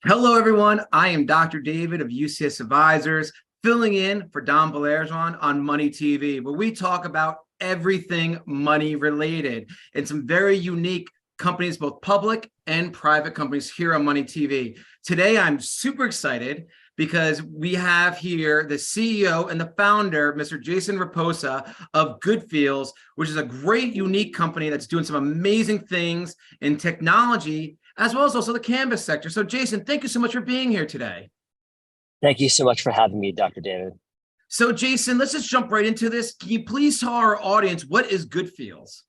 Hello, everyone. I am Dr. David of UCS Advisors, filling in for Don Baillargeon on Money TV, where we talk about everything money related and some very unique companies, both public and private companies here on Money TV. Today, I'm super excited because we have here the CEO and the founder, Mr. Jason Reposa of Goodfeels, which is a great, unique company that's doing some amazing things in technology, as well as also the canvas sector. So Jason, thank you so much for being here today. Thank you so much for having me, Dr. David. So Jason, let's just jump right into this. Can you please tell our audience what is Goodfeels?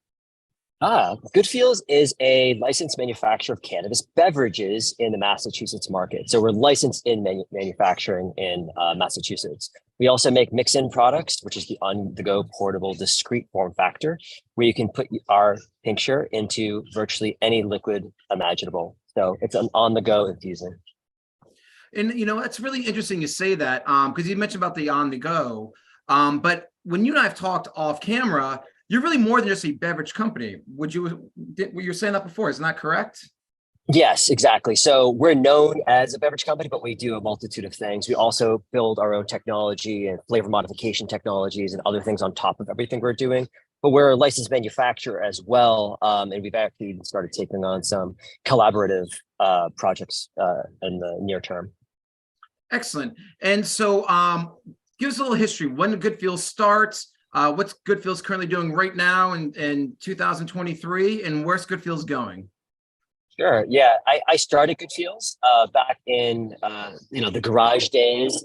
Goodfeels is a licensed manufacturer of cannabis beverages in the Massachusetts market. So we're licensed in manufacturing in Massachusetts. We also make mix-in products, which is the on-the-go portable discrete form factor, where you can put our tincture into virtually any liquid imaginable. So it's an on-the-go infusing. And that's really interesting you say that because you mentioned about the on-the-go. But when you and I have talked off camera, you're really more than just a beverage company. You were saying that before, isn't that correct? Yes, exactly. So we're known as a beverage company, but we do a multitude of things. We also build our own technology and flavor modification technologies and other things on top of everything we're doing. But we're a licensed manufacturer as well. And we've actually started taking on some collaborative projects in the near term. Excellent. And so give us a little history. When Goodfeels starts, what's Goodfeels currently doing right now in 2023, and where's Goodfeels going? Sure. Yeah, I started Goodfeels back in the garage days.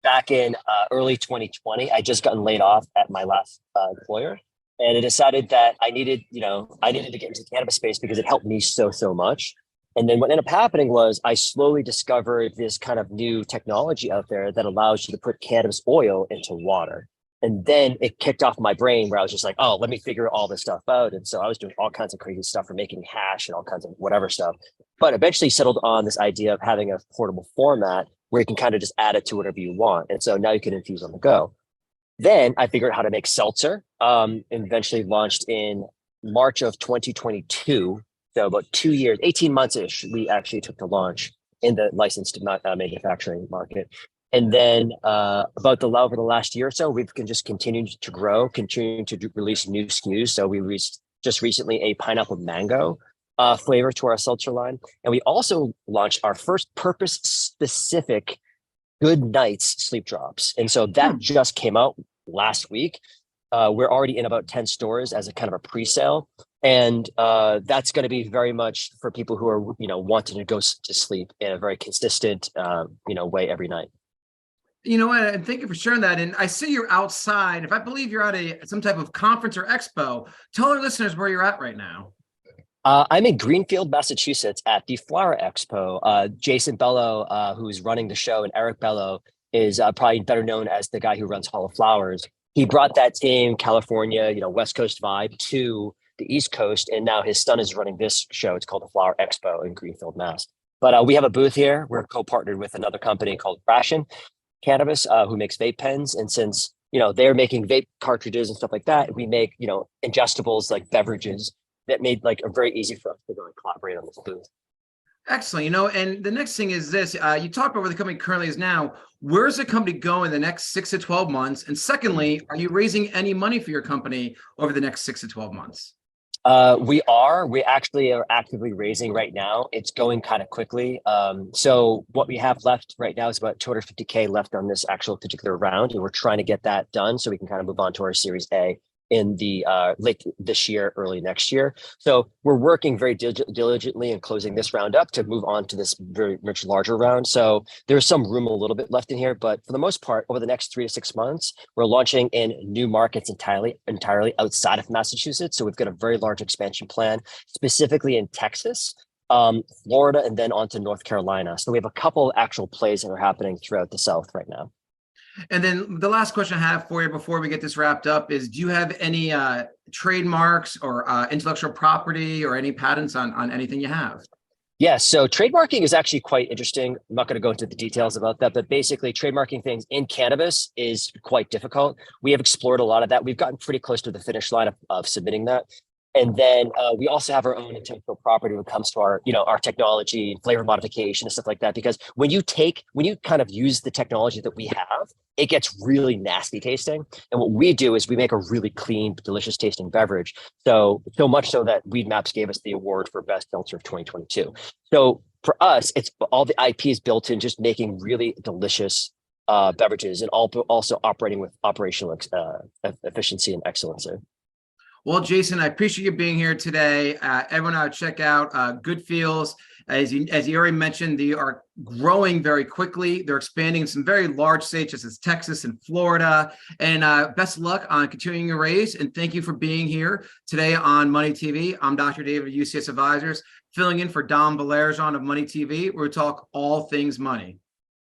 Back in early 2020, I just gotten laid off at my last employer, and I decided that I needed to get into the cannabis space because it helped me so much. And then what ended up happening was I slowly discovered this kind of new technology out there that allows you to put cannabis oil into water. And then it kicked off my brain where I was just like, oh, let me figure all this stuff out. And so I was doing all kinds of crazy stuff for making hash and all kinds of whatever stuff, but eventually settled on this idea of having a portable format where you can kind of just add it to whatever you want. And so now you can infuse on the go. Then I figured out how to make seltzer, and eventually launched in March of 2022. So about 2 years, 18 months-ish, we actually took to launch in the licensed manufacturing market. And then over the last year or so, we've just continued to grow, continuing to release new SKUs. So we released just recently a pineapple mango flavor to our seltzer line. And we also launched our first purpose-specific Good Nights sleep drops. And so that just came out last week. We're already in about 10 stores as a kind of a pre-sale. And that's going to be very much for people who are, wanting to go to sleep in a very consistent, way every night. You know what? And thank you for sharing that. And I see you're outside. If I believe you're at some type of conference or expo, tell our listeners where you're at right now. I'm in Greenfield, Massachusetts at the Flower Expo. Jason Bello, who's running the show, and Eric Bello is probably better known as the guy who runs Hall of Flowers. He brought that same California, West Coast vibe to the East Coast, and now his son is running this show. It's called the Flower Expo in Greenfield, Mass. But we have a booth here. We're co-partnered with another company called Ration Cannabis, who makes vape pens. And since, they're making vape cartridges and stuff like that, we make, ingestibles like beverages that made like a very easy for us to go and collaborate on this booth. Excellent. And the next thing is this, you talked about where the company currently is now. Where's the company going the next 6 to 12 months? And secondly, are you raising any money for your company over the next 6 to 12 months? We actually are actively raising right now. It's going kind of quickly. So what we have left right now is about 250K left on this actual particular round. And we're trying to get that done so we can kind of move on to our Series A in the late this year, early next year. So we're working very diligently and closing this round up to move on to this very much larger round. So there's some room a little bit left in here, but for the most part, over the next 3 to 6 months, we're launching in new markets entirely outside of Massachusetts. So we've got a very large expansion plan, specifically in Texas, Florida, and then on to North Carolina. So we have a couple actual plays that are happening throughout the South right now. And then the last question I have for you before we get this wrapped up is, do you have any trademarks or intellectual property or any patents on anything you have? Yeah, so trademarking is actually quite interesting. I'm not going to go into the details about that, but basically trademarking things in cannabis is quite difficult. We have explored a lot of that. We've gotten pretty close to the finish line of submitting that. And then we also have our own intellectual property when it comes to our, our technology and flavor modification and stuff like that. Because when you kind of use the technology that we have, it gets really nasty tasting. And what we do is we make a really clean, delicious tasting beverage. So much so that Weed Maps gave us the award for best seltzer of 2022. So for us, it's all the IP is built in just making really delicious beverages, and also operating with operational efficiency and excellence. Well, Jason, I appreciate you being here today. Everyone, check out Good Feels. As you already mentioned, they are growing very quickly. They're expanding in some very large states, such as Texas and Florida. And best of luck on continuing your race. And thank you for being here today on Money TV. I'm Dr. David of UCS Advisors, filling in for Baillargeon of Money TV, where we talk all things money.